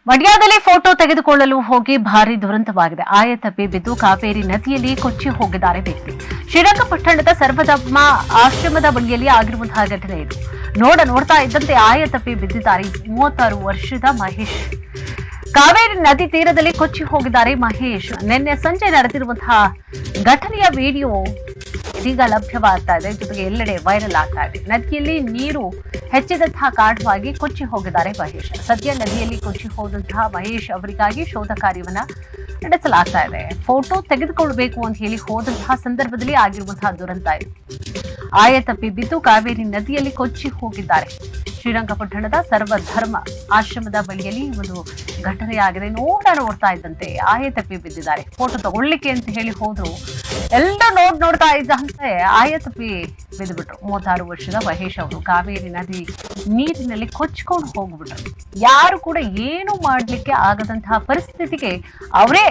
ಮಂಡ್ಯದಲ್ಲಿ ಫೋಟೋ ತೆಗೆದುಕೊಳ್ಳಲು ಹೋಗಿ ಭಾರಿ ದುರಂತವಾಗಿದೆ. ಆಯತಪ್ಪಿ ಬಿದ್ದು ಕಾವೇರಿ ನದಿಯಲ್ಲಿ ಕೊಚ್ಚಿ ಹೋಗಿದ್ದಾರೆ ವ್ಯಕ್ತಿ. ಶ್ರೀರಂಗಪಟ್ಟಣದ ಸರ್ವಧರ್ಮ ಆಶ್ರಮದ ಬಳಿಯಲ್ಲಿ ಆಗಿರುವಂತಹ ಘಟನೆ ಇದು. ನೋಡ್ತಾ ಇದ್ದಂತೆ ಆಯತಪ್ಪಿ ಬಿದ್ದಿದ್ದಾರೆ 36 ವರ್ಷದ ಮಹೇಶ್. ಕಾವೇರಿ ನದಿ ತೀರದಲ್ಲಿ ಕೊಚ್ಚಿ ಹೋಗಿದ್ದಾರೆ ಮಹೇಶ್. ನಿನ್ನೆ ಸಂಜೆ ನಡೆದಿರುವಂತಹ ಘಟನೆಯ ವಿಡಿಯೋ ಇದೀಗ ಲಭ್ಯವಾಗ್ತಾ ಇದೆ, ಜೊತೆಗೆ ಎಲ್ಲೆಡೆ ವೈರಲ್ ಆಗ್ತಾ ಇದೆ. ನದಿಯಲ್ಲಿ ನೀರು ಹೆಚ್ಚಿದಂತಹ ಕಾರಣವಾಗಿ ಕೊಚ್ಚಿ ಹೋಗಿದ್ದಾರೆ ಮಹೇಶ್. ಸದ್ಯ ನದಿಯಲ್ಲಿ ಕೊಚ್ಚಿ ಹೋದಂತಹ ಮಹೇಶ್ ಅವರಿಗಾಗಿ ಶೋಧ ಕಾರ್ಯವನ್ನ ನಡೆಸಲಾಗ್ತಾ ಇದೆ. ಫೋಟೋ ತೆಗೆದುಕೊಳ್ಳಬೇಕು ಅಂತ ಹೇಳಿ ಹೋದಂತಹ ಸಂದರ್ಭದಲ್ಲಿ ಆಗಿರುವಂತಹ ದುರಂತ ಇದು. ಆಯತಪ್ಪಿ ಬಿದ್ದು ಕಾವೇರಿ ನದಿಯಲ್ಲಿ ಕೊಚ್ಚಿ ಹೋಗಿದ್ದಾರೆ. ಶ್ರೀರಂಗಪಟ್ಟಣದ ಸರ್ವಧರ್ಮ ಆಶ್ರಮದ ಬಳಿಯಲ್ಲಿ ಒಂದು ಘಟನೆಯಾಗಿದೆ. ನೋಡ್ತಾ ಇದ್ದಂತೆ ಆಯತಪ್ಪಿ ಬಿದ್ದಿದ್ದಾರೆ. ಫೋಟೋ ತಗೊಳ್ಳಿಕ್ಕೆ ಅಂತ ಹೇಳಿ ಹೋದ್ರು. ಎಲ್ಲ ನೋಡ್ತಾ ಇದ್ದಂತೆ ಆಯತಪ್ಪಿ ಬಿದ್ದುಬಿಟ್ರು. 36 ವರ್ಷದ ಮಹೇಶ್ ಅವರು ಕಾವೇರಿ ನದಿ ನೀರಿನಲ್ಲಿ ಕೊಚ್ಕೊಂಡು ಹೋಗ್ಬಿಟ್ರು. ಯಾರು ಕೂಡ ಏನು ಮಾಡ್ಲಿಕ್ಕೆ ಆಗದಂತಹ ಪರಿಸ್ಥಿತಿಗೆ ಅವರೇ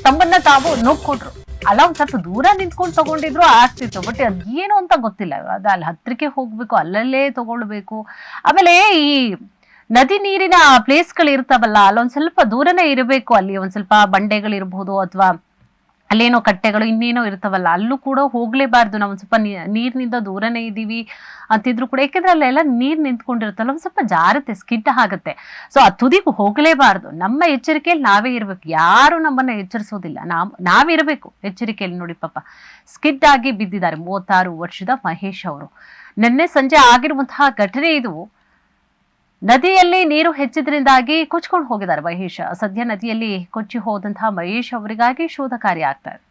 ತಮ್ಮನ್ನ ತಾವು ನುಗ್ಕೊಟ್ರು. ಅಲ್ಲ, ಒಂದ್ ಸ್ವಲ್ಪ ದೂರ ನಿಂತ್ಕೊಂಡು ತಗೊಂಡಿದ್ರು ಆಗ್ತಿತ್ತು, ಬಟ್ ಅದೇನು ಅಂತ ಗೊತ್ತಿಲ್ಲ. ಅದು ಅಲ್ಲಿ ಹತ್ರಕ್ಕೆ ಹೋಗ್ಬೇಕು, ಅಲ್ಲಲ್ಲೇ ತಗೊಳ್ಬೇಕು. ಆಮೇಲೆ ಈ ನದಿ ನೀರಿನ ಪ್ಲೇಸ್ಗಳು ಇರ್ತಾವಲ್ಲ, ಅಲ್ಲೊಂದ್ ಸ್ವಲ್ಪ ದೂರನೇ ಇರಬೇಕು. ಅಲ್ಲಿ ಒಂದ್ ಸ್ವಲ್ಪ ಬಂಡೆಗಳಿರ್ಬಹುದು ಅಥವಾ ಅಲ್ಲೇನೋ ಕಟ್ಟೆಗಳು ಇನ್ನೇನೋ ಇರ್ತಾವಲ್ಲ, ಅಲ್ಲೂ ಕೂಡ ಹೋಗ್ಲೇಬಾರ್ದು. ನಾವು ಒಂದ್ ಸ್ವಲ್ಪ ನೀರಿನಿಂದ ದೂರನೇ ಇದೀವಿ ಅಂತಿದ್ರು ಕೂಡ, ಯಾಕಂದ್ರೆ ಅಲ್ಲೆಲ್ಲ ನೀರ್ ನಿಂತ್ಕೊಂಡಿರುತ್ತಲ್ಲ, ಒಂದ್ ಸ್ವಲ್ಪ ಜಾರತ್ತೆ, ಸ್ಕಿಡ್ ಆಗುತ್ತೆ. ಸೊ ಆ ತುದಿಗೂ ಹೋಗ್ಲೇಬಾರ್ದು. ನಮ್ಮ ಎಚ್ಚರಿಕೆಯಲ್ಲಿ ನಾವೇ ಇರ್ಬೇಕು, ಯಾರು ನಮ್ಮನ್ನ ಎಚ್ಚರಿಸೋದಿಲ್ಲ, ನಾವಿರ್ಬೇಕು ಎಚ್ಚರಿಕೆಯಲ್ಲಿ. ನೋಡಿ ಪಾಪ ಸ್ಕಿಡ್ ಆಗಿ ಬಿದ್ದಿದ್ದಾರೆ 36 ವರ್ಷದ ಮಹೇಶ್ ಅವರು. ನಿನ್ನೆ ಸಂಜೆ ಆಗಿರುವಂತಹ ಘಟನೆ ಇದು. ನದಿಯಲ್ಲಿ ನೀರು ಹೆಚ್ಚಿದ್ರಿಂದಾಗಿ ಕೊಚ್ಕೊಂಡು ಹೋಗಿದ್ದಾರೆ ಮಹೇಶ್. ಸದ್ಯ ನದಿಯಲ್ಲಿ ಕೊಚ್ಚಿ ಹೋದಂತಹ ಮಹೇಶ್ ಅವರಿಗಾಗಿ ಶೋಧ ಕಾರ್ಯ ಆಗ್ತಾ ಇದೆ.